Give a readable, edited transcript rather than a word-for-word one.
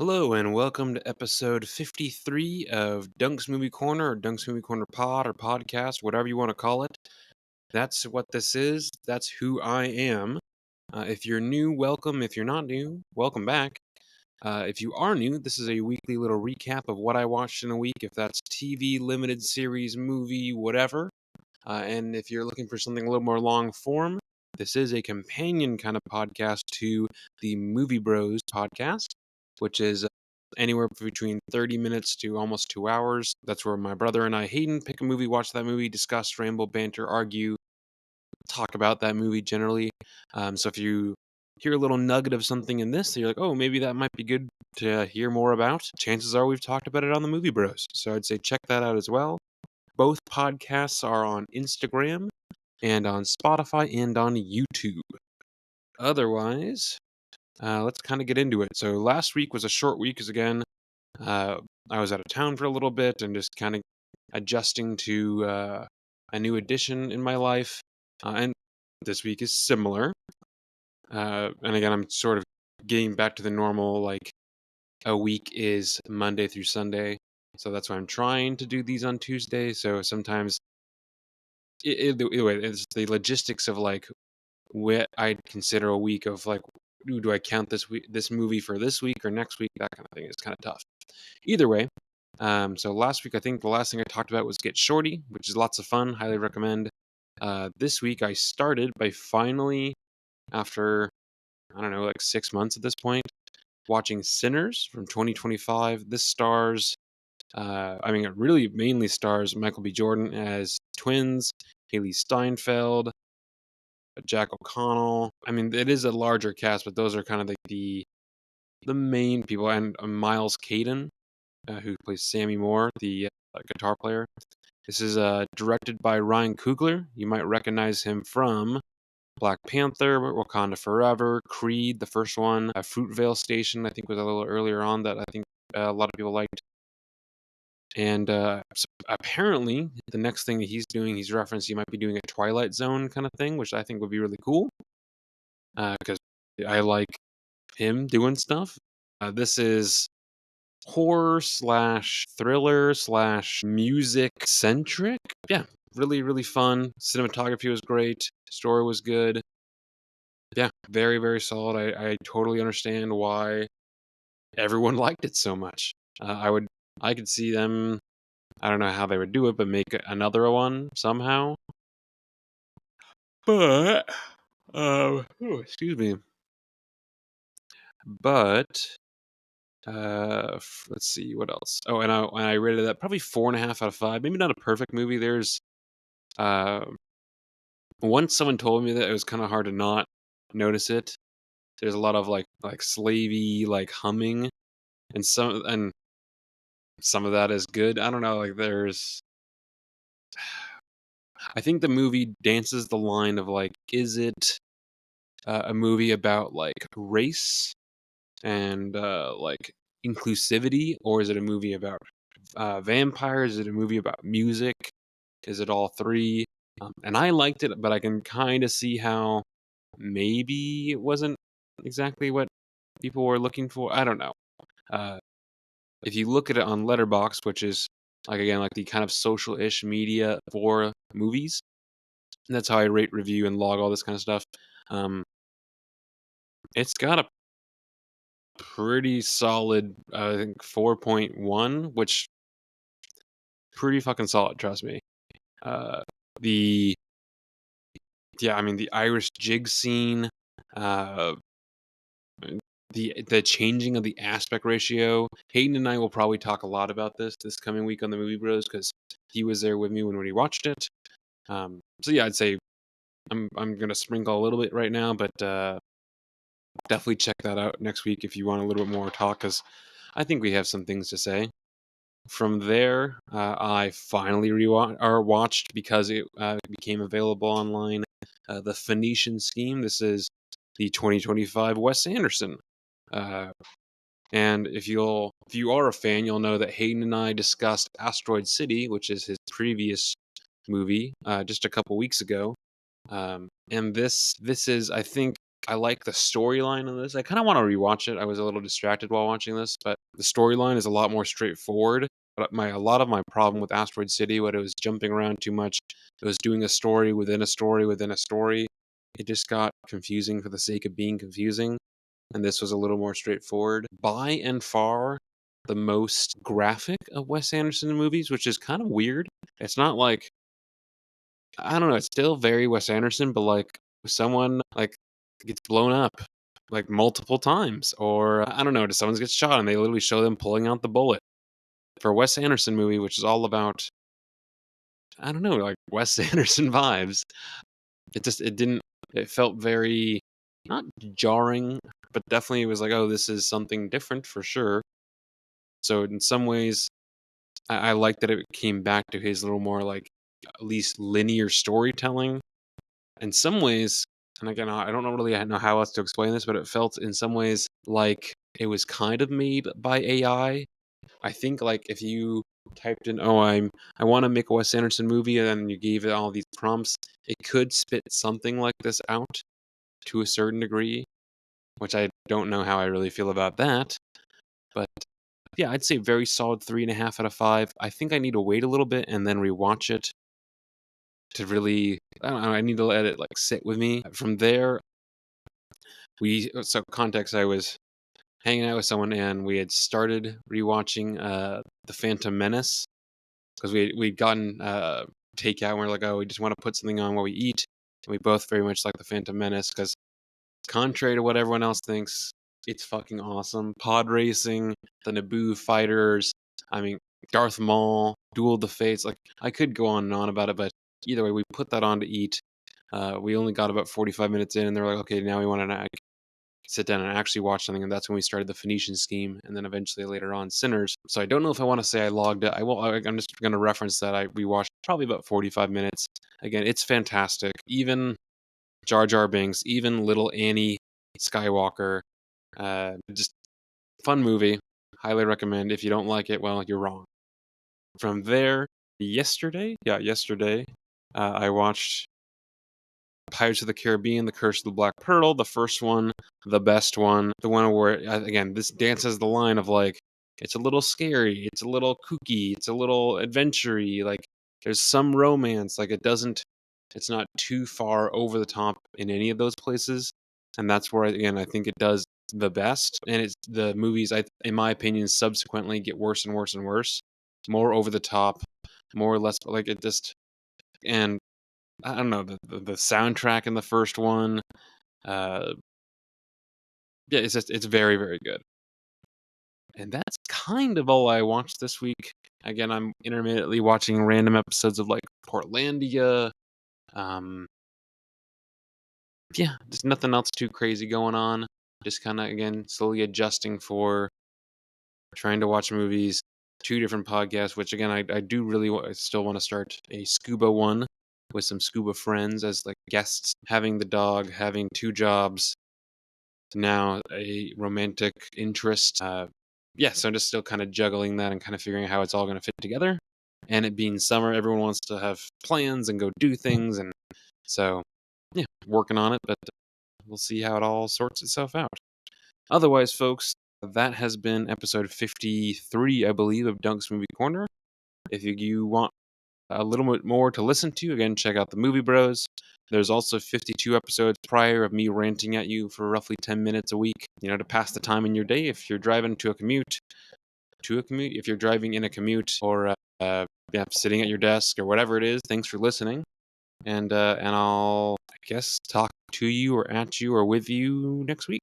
Hello and welcome to episode 53 of Dunk's Movie Corner or Dunk's Movie Corner Pod or Podcast, whatever you want to call it. That's what this is. That's who I am. If you're new, welcome. If you're not new, welcome back. If you are new, this is a weekly little recap of what I watched in a week, if that's TV, limited series, movie, whatever. And if you're looking for something a little more long form, this is a companion kind of podcast to the Movie Bros podcast, which is anywhere between 30 minutes to almost 2 hours. That's where my brother and I, Hayden, pick a movie, watch that movie, discuss, ramble, banter, argue, talk about that movie generally. So if you hear a little nugget of something in this, you're like, oh, maybe that might be good to hear more about. Chances are we've talked about it on the Movie Bros. So I'd say check that out as well. Both podcasts are on Instagram and on Spotify and on YouTube. Otherwise, let's kind of get into it. So last week was a short week because, again, I was out of town for a little bit and just kind of adjusting to a new addition in my life. And this week is similar. And again, I'm sort of getting back to the normal, like, a week is Monday through Sunday. So that's why I'm trying to do these on Tuesday. So sometimes either way, it's the logistics of like what I'd consider a week of like, do I count this movie for this week or next week? That kind of thing is kind of tough. Either way, so last week I think the last thing I talked about was Get Shorty, which is lots of fun. Highly recommend. This week I started by finally, after I don't know, like 6 months at this point, watching Sinners from 2025. This stars it really mainly stars Michael B. Jordan as twins, Haley Steinfeld, Jack O'Connell. I mean, it is a larger cast, but those are kind of like the main people. And Miles Caden, who plays Sammy Moore, the guitar player. This is directed by Ryan Coogler. You might recognize him from Black Panther, Wakanda Forever, Creed, the first one, Fruitvale Station, I think was a little earlier on that I think a lot of people liked. And apparently, the next thing that he's doing, he's referenced he might be doing a Twilight Zone kind of thing, which I think would be really cool. Because I like him doing stuff. This is horror slash thriller slash music centric. Yeah, really, really fun. Cinematography was great. Story was good. Yeah, very, very solid. I totally understand why everyone liked it so much. I could see them. I don't know how they would do it, but make another one somehow. But, excuse me. But, let's see what else. Oh, and I rated that probably 4.5 out of 5. Maybe not a perfect movie. There's, uh, once someone told me that it was kind of hard to not notice it. There's a lot of like slavey like humming, and some of that is good. I don't know. Like I think the movie dances the line of like, is it a movie about like race and like inclusivity, or is it a movie about vampires? Is it a movie about music? Is it all three? And I liked it, but I can kind of see how maybe it wasn't exactly what people were looking for. I don't know. Uh, if you look at it on Letterboxd, which is like again like the kind of social-ish media for movies, that's how I rate, review, and log all this kind of stuff. Um, it's got a pretty solid, I think 4.1, which pretty fucking solid. Trust me. Uh, the Yeah, I mean the Irish jig scene, uh, the changing of the aspect ratio. Hayden and I will probably talk a lot about this coming week on the Movie Bros because he was there with me when we watched it. So yeah, I'd say I'm gonna sprinkle a little bit right now, but definitely check that out next week if you want a little bit more talk because I think we have some things to say. From there, I finally watched because it became available online. The Phoenician Scheme. This is the 2025 Wes Anderson. Uh, and if you are a fan, you'll know that Hayden and I discussed Asteroid City, which is his previous movie, just a couple weeks ago. And this is, I think, I like the storyline of this. I kind of want to rewatch it. I was a little distracted while watching this, but the storyline is a lot more straightforward. But a lot of my problem with Asteroid City, what it was jumping around too much, it was doing a story within a story within a story. It just got confusing for the sake of being confusing. And this was a little more straightforward. By and far, the most graphic of Wes Anderson movies, which is kind of weird. It's not like, I don't know, it's still very Wes Anderson, but like someone like gets blown up like multiple times, or I don't know, someone gets shot and they literally show them pulling out the bullet. For a Wes Anderson movie, which is all about, I don't know, like Wes Anderson vibes, it felt very, not jarring, but definitely it was like, oh, this is something different for sure. So in some ways, I like that it came back to his little more like at least linear storytelling. In some ways, and again, I don't really know how else to explain this, but it felt in some ways like it was kind of made by AI. I think like if you typed in, "Oh, I want to make a Wes Anderson movie," and then you gave it all these prompts, it could spit something like this out to a certain degree, which I don't know how I really feel about that. But yeah, I'd say very solid 3.5 out of 5. I think I need to wait a little bit and then rewatch it to really, I don't know, I need to let it like sit with me. From there, so context, I was hanging out with someone and we had started rewatching The Phantom Menace because we'd gotten takeout and we're like, oh, we just want to put something on while we eat. And we both very much like The Phantom Menace because contrary to what everyone else thinks, it's fucking awesome. Pod racing, the Naboo fighters, I mean, Darth Maul, Duel of the Fates. Like, I could go on and on about it, but either way, we put that on to eat. We only got about 45 minutes in, and they're like, okay, now we want to sit down and actually watch something, and that's when we started the Phoenician scheme, and then eventually later on Sinners. So I don't know if I want to say I logged it. I'm just going to reference that we watched probably about 45 minutes. Again, it's fantastic. Even Jar Jar Binks, even little Annie Skywalker, just fun movie. Highly recommend. If you don't like it, well, you're wrong. From there, yesterday, I watched Pirates of the Caribbean: The Curse of the Black Pearl, the first one, the best one, the one where again this dances the line of like it's a little scary, it's a little kooky, it's a little adventure-y, like there's some romance, like it's not too far over the top in any of those places, and that's where again I think it does the best. And it's the movies, in my opinion, subsequently get worse and worse and worse, more over the top, more or less like it just. And I don't know, the soundtrack in the first one, uh, yeah, it's very, very good. And that's kind of all I watched this week. Again, I'm intermittently watching random episodes of like Portlandia. Um, yeah, just nothing else too crazy going on. Just kind of again slowly adjusting for trying to watch movies, 2 different podcasts. Which again, I do really I still want to start a scuba one with some scuba friends as like guests. Having the dog, having 2 jobs, now a romantic interest. Yeah, so I'm just still kind of juggling that and kind of figuring out how it's all going to fit together. And it being summer, everyone wants to have plans and go do things, and so yeah, working on it. But we'll see how it all sorts itself out. Otherwise, folks, that has been episode 53, I believe, of Dunk's Movie Corner. If you want a little bit more to listen to, again, check out the Movie Bros. There's also 52 episodes prior of me ranting at you for roughly 10 minutes a week, to pass the time in your day. If you're driving if you're driving in a commute, or sitting at your desk or whatever it is, thanks for listening. And I'll, I guess, talk to you or at you or with you next week.